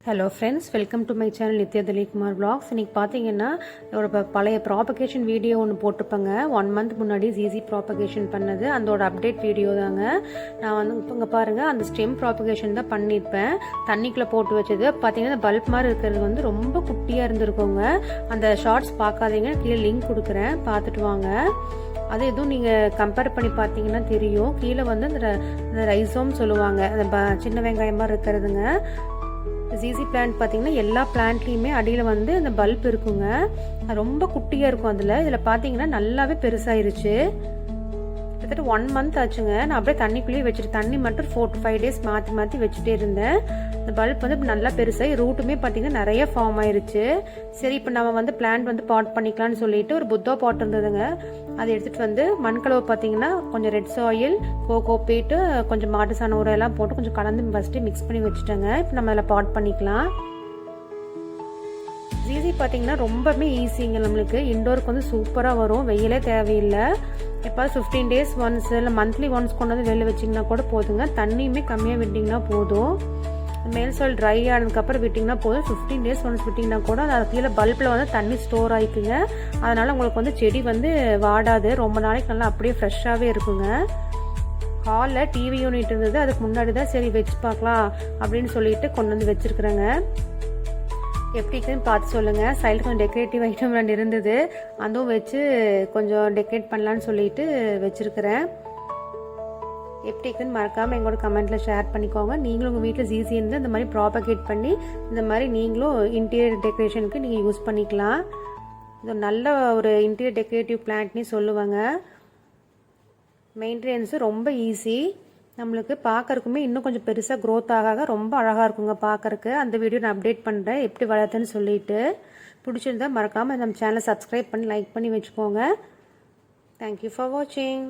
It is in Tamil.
Hello friends, welcome to my channel Nithya Dilipkumar vlogs. இன்றைக்கி பார்த்தீங்கன்னா ஒரு பழைய ப்ராபகேஷன் வீடியோ ஒன்று போட்டிருப்பேங்க. 1 month முன்னாடி ஈஸி ப்ராபகேஷன் பண்ணது, அதோட அப்டேட் வீடியோ தாங்க. நான் வந்து இப்போ இங்கே பாருங்கள், அந்த ஸ்டெம் ப்ராபகேஷன் தான் பண்ணியிருப்பேன். தண்ணிக்குள்ளே போட்டு வச்சது பார்த்தீங்கன்னா பல்ப் மாதிரி இருக்கிறது வந்து ரொம்ப குட்டியாக இருந்திருக்கோங்க. அந்த ஷார்ட்ஸ் பார்க்காதீங்க, கீழே லிங்க் கொடுக்குறேன், பார்த்துட்டு வாங்க. அது எதுவும் நீங்கள் கம்பேர் பண்ணி பார்த்தீங்கன்னா தெரியும். கீழே வந்து அந்த ரைசோம் சொல்லுவாங்க, அந்த சின்ன வெங்காயம் மாதிரி இருக்கிறதுங்க. ஜிசி பிளான்ட் பார்த்தீங்கன்னா எல்லா பிளான்ட்லேயுமே அடியில் வந்து அந்த பல்ப் இருக்குங்க. ரொம்ப குட்டியாக இருக்கும். இதில் பார்த்தீங்கன்னா நல்லாவே பெருசாயிருச்சு. கிட்டத்தட்ட 1 month ஆச்சுங்க. நான் அப்படியே தண்ணிக்குள்ளேயே வச்சுட்டு தண்ணி மட்டும் 4 to 5 days மாற்றி வச்சுட்டே இருந்தேன். இந்த பல்ப் வந்து நல்லா பெருசாகி ரூட்டுமே பார்த்தீங்கன்னா நிறைய ஃபார்ம் ஆயிருச்சு. சரி, இப்போ நம்ம வந்து பிளான்ட் வந்து பாட் பண்ணிக்கலாம்னு சொல்லிட்டு ஒரு புத்தா பாட் இருந்ததுங்க. அதை எடுத்துகிட்டு வந்து மண்கலவை பார்த்தீங்கன்னா கொஞ்சம் ரெட் சாயில், கோகோ பீட்டு, கொஞ்சம் மாட்டு சாண உரம் எல்லாம் போட்டு கொஞ்சம் கலந்து ஃபஸ்ட்டு மிக்ஸ் பண்ணி வச்சுட்டேங்க. இப்போ நம்ம அதில் பாட் பண்ணிக்கலாம். ஈஸி பார்த்தீங்கன்னா ரொம்பவே ஈஸிங்க. நம்மளுக்கு இண்டோருக்கு வந்து சூப்பராக வரும், வெயிலே தேவையில்லை. எப்போ 15 days ஒன்ஸ் இல்லை மந்த்லி ஒன்ஸ் கொண்டு வந்து வெளில வச்சிங்கன்னா கூட போதுங்க. தண்ணியுமே கம்மியாக விட்டிங்கன்னா போதும். மேல் சாயில் ட்ரை ஆனதுக்கப்புறம் விட்டிங்கன்னா போதும். 15 days ஒன்ஸ் விட்டிங்கன்னா கூட அது கீழே பல்பில் வந்து தண்ணி ஸ்டோர் ஆகிக்குங்க. அதனால் உங்களுக்கு வந்து செடி வந்து வாடாது, ரொம்ப நாளைக்கு நல்லா அப்படியே ஃப்ரெஷ்ஷாகவே இருக்குங்க. ஹாலில் டிவி யூனிட் இருந்தது, அதுக்கு முன்னாடி தான் சரி வச்சு பார்க்கலாம் அப்படின்னு சொல்லிட்டு கொண்டு வந்து வச்சுருக்குறேங்க. எப்படி இருக்குன்னு பார்த்து சொல்லுங்கள். சைடில் கொஞ்சம் டெக்கரேட்டிவ் ஐட்டம் 2 இருந்தது, அதுவும் வச்சு கொஞ்சம் டெக்கரேட் பண்ணலான்னு சொல்லிட்டு வச்சுருக்கிறேன். எப்படி இருக்குன்னு மறக்காமல் எங்களோட கமெண்ட்டில் ஷேர் பண்ணிக்கோங்க. நீங்களும் உங்கள் வீட்டில் ஈஸி இருந்து இந்த மாதிரி ப்ராபகேட் பண்ணி இந்த மாதிரி நீங்களும் இன்டீரியர் டெக்கரேஷனுக்கு நீங்கள் யூஸ் பண்ணிக்கலாம். இது நல்ல ஒரு இன்டீரியர் டெக்கரேட்டிவ் பிளான்ட்னே சொல்லுவாங்க. மெயின்டெனன்ஸு ரொம்ப ஈஸி. நம்மளுக்கு பார்க்கறக்குமே இன்னும் கொஞ்சம் பெருசாக க்ரோத் ஆக ரொம்ப அழகாக இருக்குங்க பார்க்கறக்கு. அந்த வீடியோ நான் அப்டேட் பண்ணுறேன் எப்படி வளர்த்துன்னு சொல்லிட்டு. பிடிச்சிருந்தா மறக்காமல் நம்ம சேனலை சப்ஸ்கிரைப் பண்ணி லைக் பண்ணி வச்சுக்கோங்க. தேங்க்யூ ஃபார் வாட்சிங்.